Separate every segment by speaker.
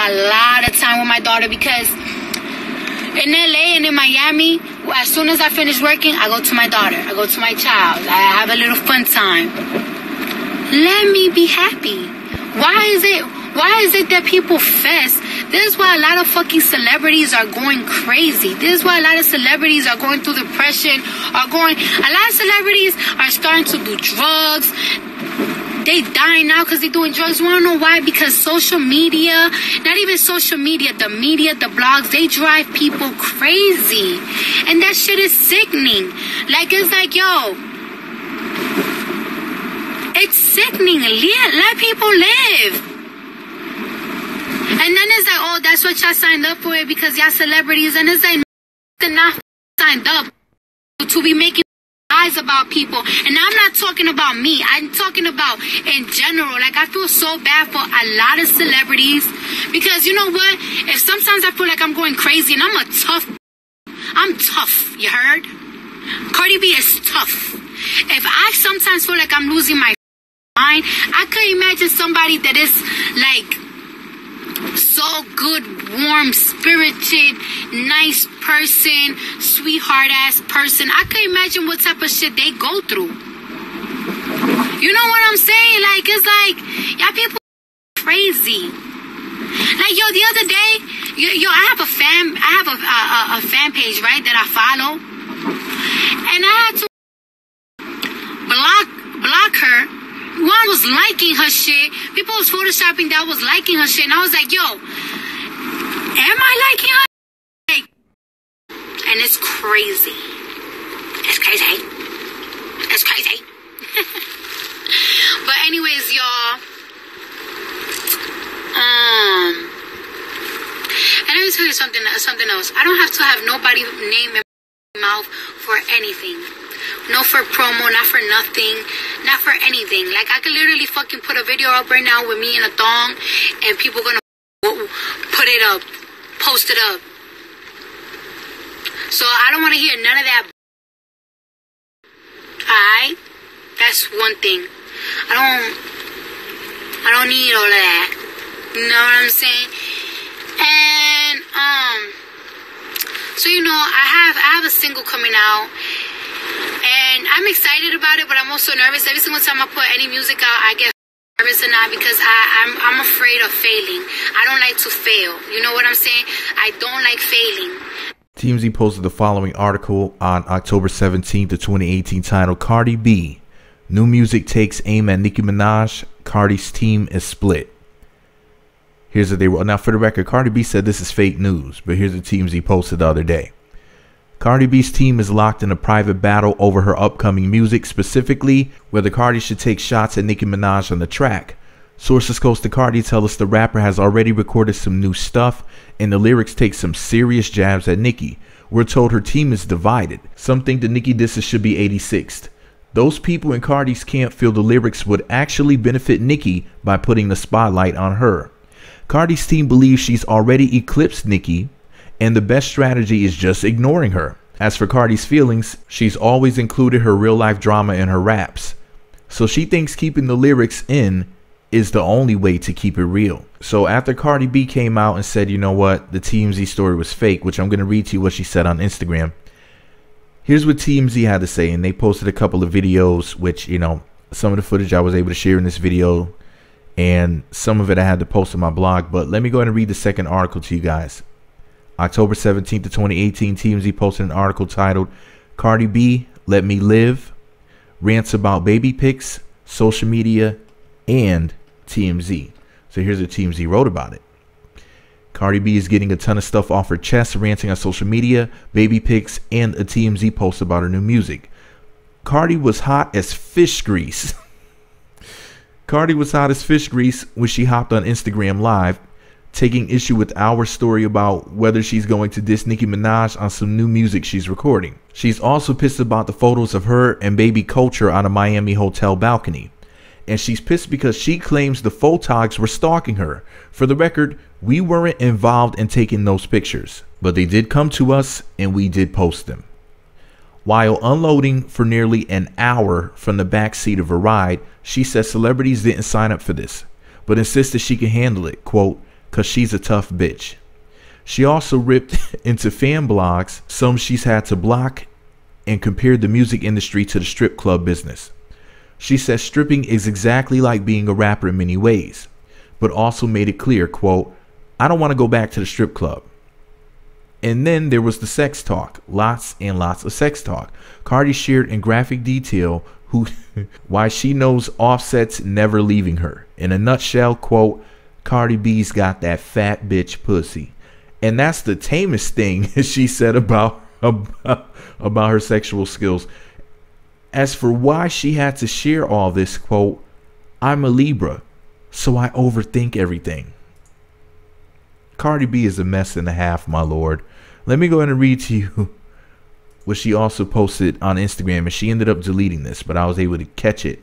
Speaker 1: a lot of time with my daughter because in LA and in Miami, as soon as I finish working, I go to my daughter. I go to my child. I have a little fun time. Let me be happy. Why is it that people fest? This is why a lot of fucking celebrities are going crazy. This is why a lot of celebrities are going through depression, a lot of celebrities are starting to do drugs. They dying now because they're doing drugs. You want to know why? Because social media, not even social media, the blogs, they drive people crazy. And that shit is sickening. Like, it's like, yo, it's sickening. Let people live. And then it's like, oh, that's what y'all signed up for it because y'all celebrities. And it's like, not signed up to be making lies about people. And I'm not talking about me. I'm talking about in general. Like, I feel so bad for a lot of celebrities because you know what? If sometimes I feel like I'm going crazy and I'm tough, you heard? Cardi B is tough. If I sometimes feel like I'm losing my mind, I could imagine somebody that is like so good, warm spirited, nice person, sweetheart ass person. I could imagine what type of shit they go through. You know what I'm saying? Like, it's like, y'all people crazy. Like, yo, the other day, yo, I have a fan page, right, that I follow, and I had to block her. One was liking her shit. People was photoshopping that was liking her shit. And I was like, yo, am I liking her? Like, and it's crazy. It's crazy. It's crazy. But anyways, y'all. And let me tell you something else. I don't have to have nobody name in my mouth for anything. No for promo, not for nothing, not for anything. Like, I could literally fucking put a video up right now with me in a thong and people gonna put it up, post it up. So I don't want to hear none of that. Alright? That's one thing. I don't need all of that. You know what I'm saying? And so you know, I have a single coming out. And I'm excited about it, but I'm also nervous. Every single time I put any music out, I get nervous or not because I'm afraid of failing. I don't like to fail. You know what I'm saying? I don't like failing.
Speaker 2: TMZ posted the following article on October 17th of 2018 titled Cardi B, New Music Takes Aim at Nicki Minaj, Cardi's Team is Split. Here's what they wrote. Now, for the record, Cardi B said this is fake news, but here's what TMZ posted the other day. Cardi B's team is locked in a private battle over her upcoming music, specifically whether Cardi should take shots at Nicki Minaj on the track. Sources close to Cardi tell us the rapper has already recorded some new stuff and the lyrics take some serious jabs at Nicki. We're told her team is divided. Some think the Nicki disses should be 86th. Those people in Cardi's camp feel the lyrics would actually benefit Nicki by putting the spotlight on her. Cardi's team believes she's already eclipsed Nicki, and the best strategy is just ignoring her. As for Cardi's feelings, she's always included her real life drama in her raps. So she thinks keeping the lyrics in is the only way to keep it real. So after Cardi B came out and said, you know what, the TMZ story was fake, which I'm going to read to you what she said on Instagram. Here's what TMZ had to say, and they posted a couple of videos, which, you know, some of the footage I was able to share in this video, and some of it I had to post on my blog. But let me go ahead and read the second article to you guys. October 17th of 2018, TMZ posted an article titled Cardi B, Let Me Live, rants about baby pics, social media, and TMZ. So here's what TMZ wrote about it. Cardi B is getting a ton of stuff off her chest, ranting on social media, baby pics, and a TMZ post about her new music. Cardi was hot as fish grease. Cardi was hot as fish grease when she hopped on Instagram Live, taking issue with our story about whether she's going to diss Nicki Minaj on some new music she's recording. She's also pissed about the photos of her and baby Kulture on a Miami hotel balcony. And she's pissed because she claims the photogs were stalking her. For the record, we weren't involved in taking those pictures, but they did come to us and we did post them. While unloading for nearly an hour from the back seat of a ride, she says celebrities didn't sign up for this, but insisted she can handle it. Quote, cause she's a tough bitch. She also ripped into fan blogs, some she's had to block, and compared the music industry to the strip club business. She says stripping is exactly like being a rapper in many ways, but also made it clear, quote, I don't want to go back to the strip club. And then there was the sex talk, lots and lots of sex talk. Cardi shared in graphic detail why she knows Offset's never leaving her. In a nutshell, quote, Cardi B's got that fat bitch pussy. And that's the tamest thing she said about her sexual skills. As for why she had to share all this, quote, I'm a Libra, so I overthink everything. Cardi B is a mess and a half, my lord. Let me go ahead and read to you what she also posted on Instagram, and she ended up deleting this, but I was able to catch it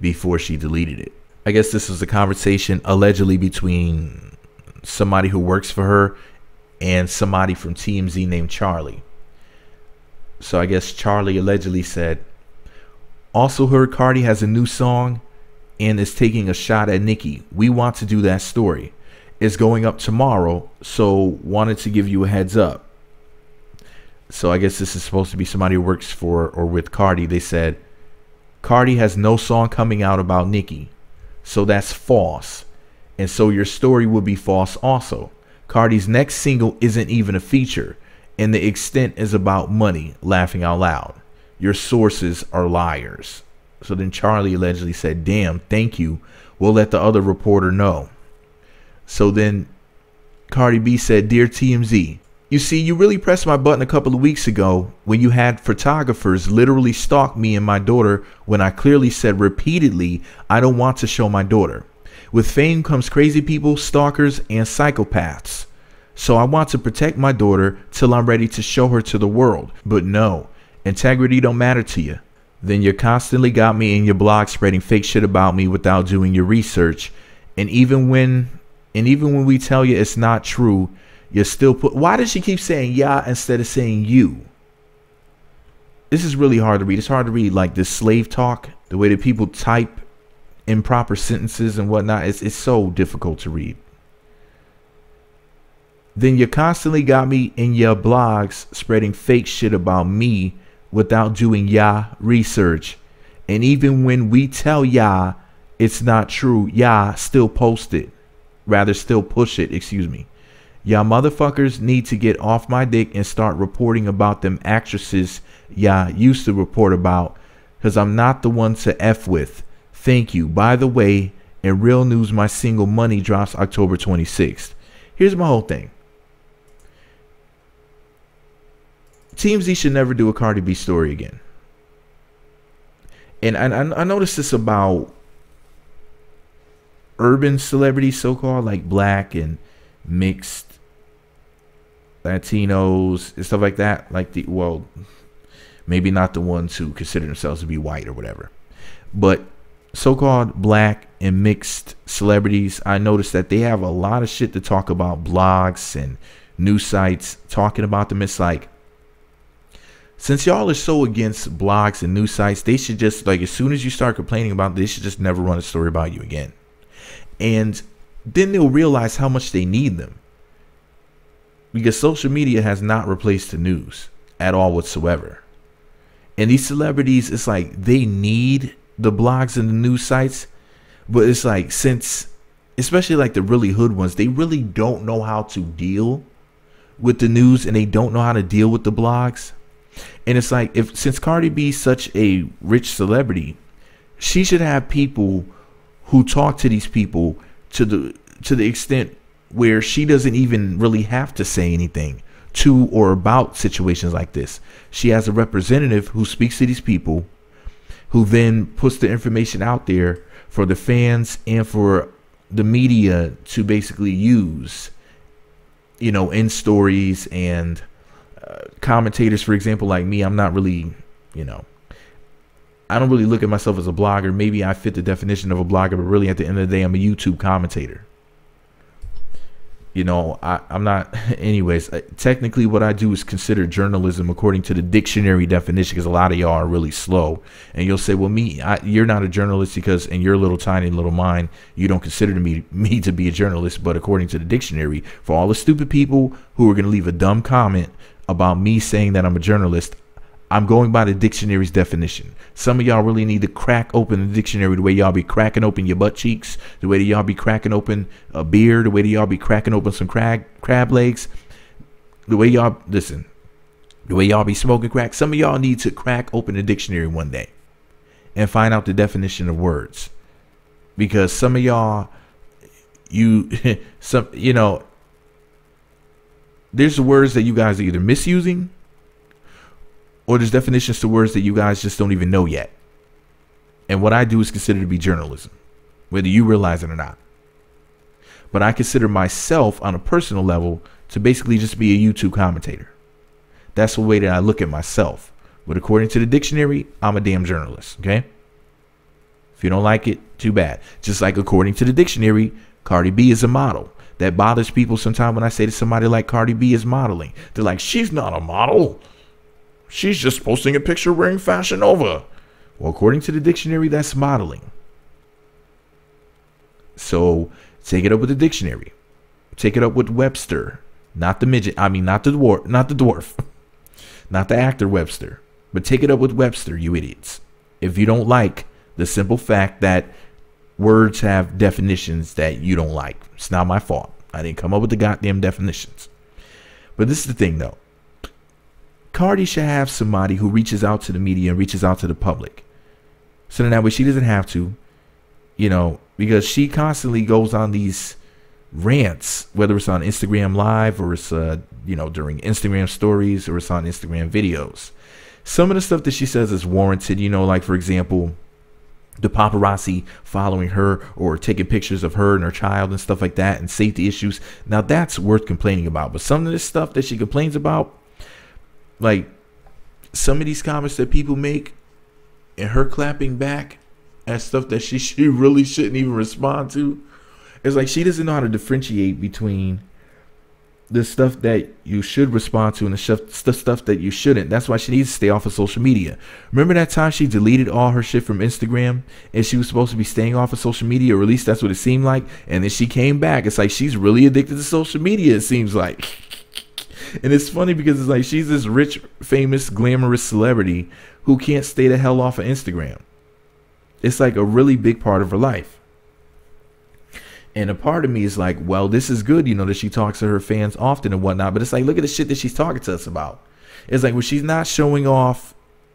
Speaker 2: before she deleted it. I guess this was a conversation allegedly between somebody who works for her and somebody from TMZ named Charlie. So I guess Charlie allegedly said, also heard Cardi has a new song and is taking a shot at Nicki. We want to do that story. It's going up tomorrow, so wanted to give you a heads up. So I guess this is supposed to be somebody who works for or with Cardi. They said, Cardi has no song coming out about Nicki, so that's false. And so your story will be false also. Cardi's next single isn't even a feature, and the extent is about money, laughing out loud. Your sources are liars. So then Charlie allegedly said, damn, thank you. We'll let the other reporter know. So then Cardi B said, dear TMZ, you see, you really pressed my button a couple of weeks ago when you had photographers literally stalk me and my daughter when I clearly said repeatedly I don't want to show my daughter. With fame comes crazy people, stalkers, and psychopaths. So I want to protect my daughter till I'm ready to show her to the world. But no, integrity don't matter to you. Then you constantly got me in your blog spreading fake shit about me without doing your research. And even when we tell you it's not true, you still put, why does she keep saying yeah instead of saying you? This is really hard to read. It's hard to read, like this slave talk, the way that people type improper sentences and whatnot. It's so difficult to read. Then you constantly got me in your blogs spreading fake shit about me without doing ya research. And even when we tell ya it's not true, ya still post it. Rather still push it, excuse me. Y'all motherfuckers need to get off my dick and start reporting about them actresses y'all used to report about, because I'm not the one to F with. Thank you. By the way, in real news, my single Money drops October 26th. Here's my whole thing. TMZ should never do a Cardi B story again. And I noticed this about urban celebrities, so-called, like black and mixed Latinos and stuff like that. Like the, well, maybe not the ones who consider themselves to be white or whatever, but so-called black and mixed celebrities. I noticed that they have a lot of shit to talk about, blogs and news sites talking about them. It's like, since y'all are so against blogs and news sites, they should just, like, as soon as you start complaining about it, they should just never run a story about you again. And then they'll realize how much they need them, because social media has not replaced the news at all whatsoever. And these celebrities, it's like they need the blogs and the news sites, but it's like, since, especially like the really hood ones, they really don't know how to deal with the news, and they don't know how to deal with the blogs. And it's like, since Cardi B is such a rich celebrity, she should have people who talk to these people to the extent where she doesn't even really have to say anything to or about situations like this. She has a representative who speaks to these people, who then puts the information out there for the fans and for the media to basically use, you know, in stories. And commentators, for example, like me, I'm not really, you know, I don't really look at myself as a blogger. Maybe I fit the definition of a blogger, but really at the end of the day, I'm a YouTube commentator. I'm not. Anyways, technically, what I do is consider journalism according to the dictionary definition, because a lot of y'all are really slow, and you'll say, "Well, you're not a journalist because in your little tiny little mind, you don't consider me to be a journalist." But according to the dictionary, for all the stupid people who are going to leave a dumb comment about me saying that I'm a journalist, I'm going by the dictionary's definition. Some of y'all really need to crack open the dictionary the way y'all be cracking open your butt cheeks, the way that y'all be cracking open a beer, the way that y'all be cracking open some crab legs, the way y'all be smoking crack. Some of y'all need to crack open the dictionary one day and find out the definition of words, because some of y'all, there's words that you guys are either misusing, or there's definitions to words that you guys just don't even know yet. And what I do is considered to be journalism, whether you realize it or not. But I consider myself on a personal level to basically just be a YouTube commentator. That's the way that I look at myself. But according to the dictionary, I'm a damn journalist. Okay. If you don't like it, too bad. Just like according to the dictionary, Cardi B is a model. That bothers people sometimes when I say to somebody like Cardi B is modeling. They're like, she's not a model. She's just posting a picture wearing Fashion Nova. Well, according to the dictionary, that's modeling. So take it up with the dictionary. Take it up with Webster. Not the midget. I mean, not the dwarf. Not the actor Webster. But take it up with Webster, you idiots. If you don't like the simple fact that words have definitions that you don't like. It's not my fault. I didn't come up with the goddamn definitions. But this is the thing, though. Cardi should have somebody who reaches out to the media and reaches out to the public. So then that way she doesn't have to, because she constantly goes on these rants, whether it's on Instagram Live or it's, during Instagram stories or it's on Instagram videos. Some of the stuff that she says is warranted, like, for example, the paparazzi following her or taking pictures of her and her child and stuff like that, and safety issues. Now, that's worth complaining about. But some of this stuff that she complains about, like some of these comments that people make and her clapping back at stuff that she really shouldn't even respond to, it's like she doesn't know how to differentiate between the stuff that you should respond to and the stuff that you shouldn't. That's why she needs to stay off of social media. Remember that time she deleted all her shit from Instagram and she was supposed to be staying off of social media, or at least that's what it seemed like, and then she came back. It's like she's really addicted to social media, it seems like. And it's funny because it's like she's this rich, famous, glamorous celebrity who can't stay the hell off of Instagram. It's like a really big part of her life. And a part of me is like, well, this is good, that she talks to her fans often and whatnot. But it's like, look at the shit that she's talking to us about. It's like when she's not showing off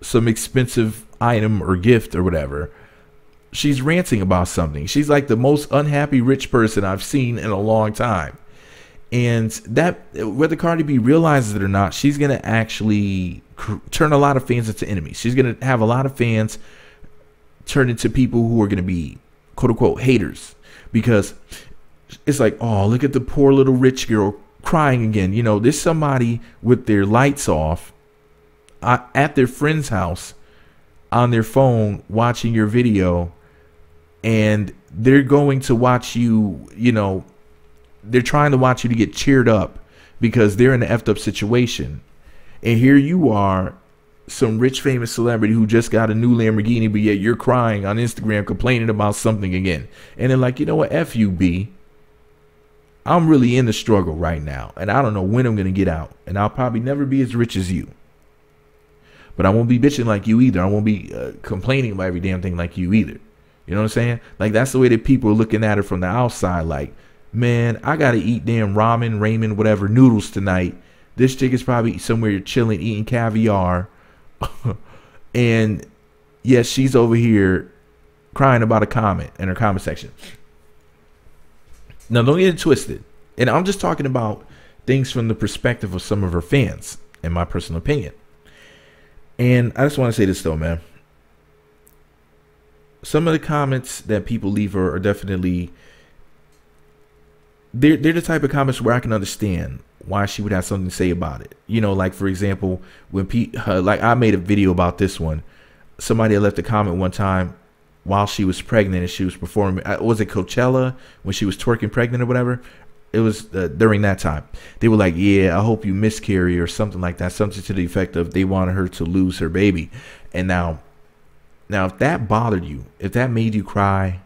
Speaker 2: some expensive item or gift or whatever, she's ranting about something. She's like the most unhappy rich person I've seen in a long time. And that, whether Cardi B realizes it or not, she's going to actually turn a lot of fans into enemies. She's going to have a lot of fans turn into people who are going to be, quote unquote, haters. Because it's like, oh, look at the poor little rich girl crying again. There's somebody with their lights off at their friend's house on their phone watching your video. And they're going to watch you, they're trying to watch you to get cheered up because they're in an effed up situation. And here you are, some rich famous celebrity who just got a new Lamborghini, but yet you're crying on Instagram complaining about something again. And they're like, you know what, F you, B. I'm really in the struggle right now, and I don't know when I'm going to get out. And I'll probably never be as rich as you. But I won't be bitching like you either. I won't be complaining about every damn thing like you either. You know what I'm saying? Like, that's the way that people are looking at it from the outside. Like, man, I got to eat damn ramen, whatever, noodles tonight. This chick is probably somewhere chilling, eating caviar. And yes, she's over here crying about a comment in her comment section. Now, don't get it twisted. And I'm just talking about things from the perspective of some of her fans, in my personal opinion. And I just want to say this, though, man. Some of the comments that people leave her are definitely... They're the type of comments where I can understand why she would have something to say about it. Like, for example, when like I made a video about this one. Somebody had left a comment one time while she was pregnant and she was performing. Was it Coachella when she was twerking pregnant or whatever? It was during that time. They were like, yeah, I hope you miscarry or something like that. Something to the effect of they wanted her to lose her baby. And now if that bothered you, if that made you cry,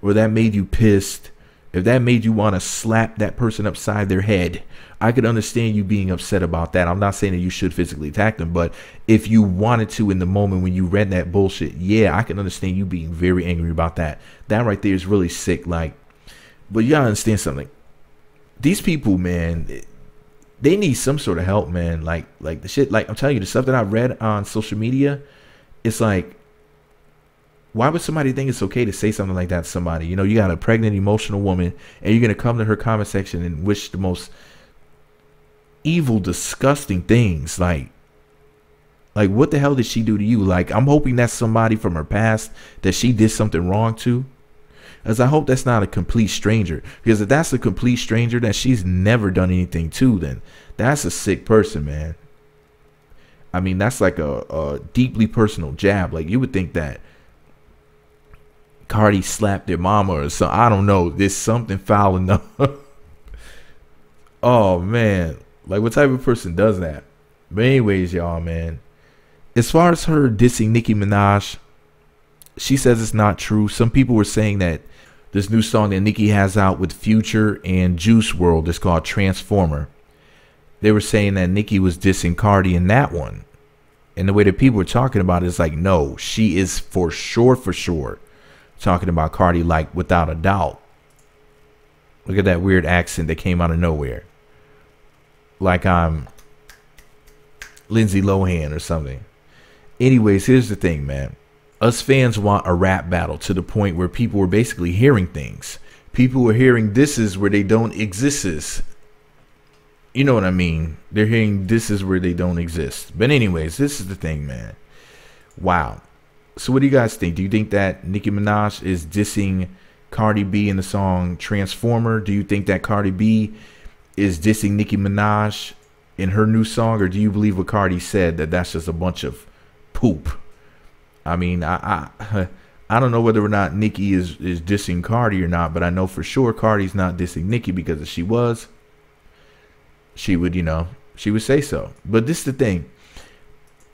Speaker 2: or that made you pissed, if that made you want to slap that person upside their head, I could understand you being upset about that. I'm not saying that you should physically attack them, but if you wanted to in the moment when you read that bullshit, yeah, I can understand you being very angry about that. That right there is really sick. Like, but you gotta understand something. These people, man, they need some sort of help, man. Like the shit, like I'm telling you, the stuff that I read on social media, it's like, why would somebody think it's okay to say something like that to somebody? You know, you got a pregnant, emotional woman, and you're going to come to her comment section and wish the most evil, disgusting things. Like, what the hell did she do to you? Like, I'm hoping that's somebody from her past that she did something wrong to. As I hope that's not a complete stranger. Because if that's a complete stranger that she's never done anything to, then that's a sick person, man. I mean, that's like a deeply personal jab. Like, you would think that Cardi slapped their mama or something. I don't know. There's something foul enough. Oh, man. Like, what type of person does that? But anyways, y'all, man. As far as her dissing Nicki Minaj, she says it's not true. Some people were saying that this new song that Nicki has out with Future and Juice WRLD is called Transformer. They were saying that Nicki was dissing Cardi in that one. And the way that people were talking about it is like, no, she is for sure talking about Cardi, like, without a doubt. Look at that weird accent that came out of nowhere. Like I'm Lindsay Lohan or something. Anyways, here's the thing, man. Us fans want a rap battle to the point where people were basically hearing things. People were hearing disses where they don't exist. You know what I mean? They're hearing disses where they don't exist. But anyways, this is the thing, man. Wow. So what do you guys think? Do you think that Nicki Minaj is dissing Cardi B in the song Transformer? Do you think that Cardi B is dissing Nicki Minaj in her new song? Or do you believe what Cardi said, that that's just a bunch of poop? I mean, I don't know whether or not Nicki is dissing Cardi or not, but I know for sure Cardi's not dissing Nicki, because if she was, she would, she would say so. But this is the thing.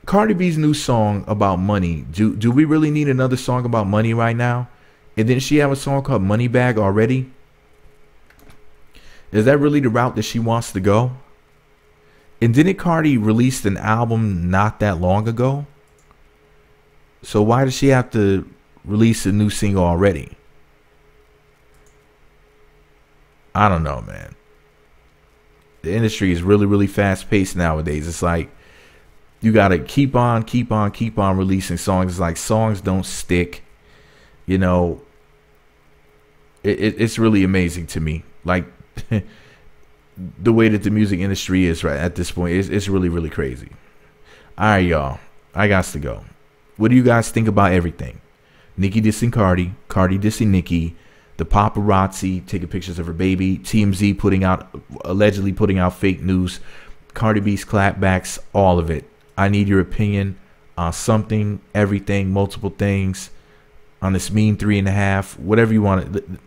Speaker 2: Cardi B's new song about money. Do we really need another song about money right now? And didn't she have a song called Money Bag already? Is that really the route that she wants to go? And didn't Cardi release an album not that long ago? So why does she have to release a new single already? I don't know, man. The industry is really, really fast paced nowadays. It's like you got to keep on releasing songs. It's like songs don't stick. It's really amazing to me. Like the way that the music industry is right at this point. It's really, really crazy. All right, y'all. I got to go. What do you guys think about everything? Nicki dissing Cardi, Cardi dissing Nicki, the paparazzi taking pictures of her baby, TMZ allegedly putting out fake news, Cardi B's clapbacks, all of it. I need your opinion on something, everything, multiple things, on this mean 3.5, whatever you want.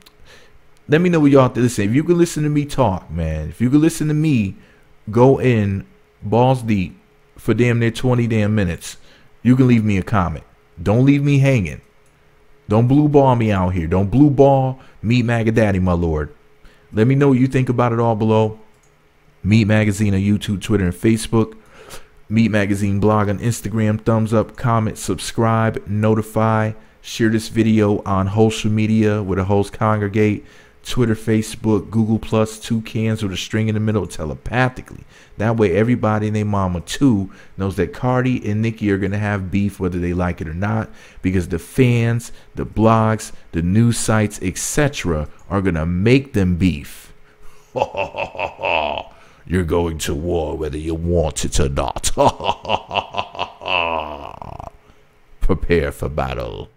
Speaker 2: Let me know what y'all listen. If you can listen to me talk, man, if you can listen to me go in balls deep for damn near 20 damn minutes, you can leave me a comment. Don't leave me hanging. Don't blue ball me out here. Don't blue ball Meat Magadaddy, my lord. Let me know what you think about it all below. Meat Magazine on YouTube, Twitter, and Facebook. Meat Magazine blog on Instagram. Thumbs up, comment, subscribe, notify. Share this video on social media where the hosts congregate. Twitter, Facebook, Google Plus, 2 cans with a string in the middle telepathically. That way everybody and their mama too knows that Cardi and Nicki are going to have beef whether they like it or not, because the fans, the blogs, the news sites, etc. are going to make them beef. You're going to war whether you want it or not. Prepare for battle.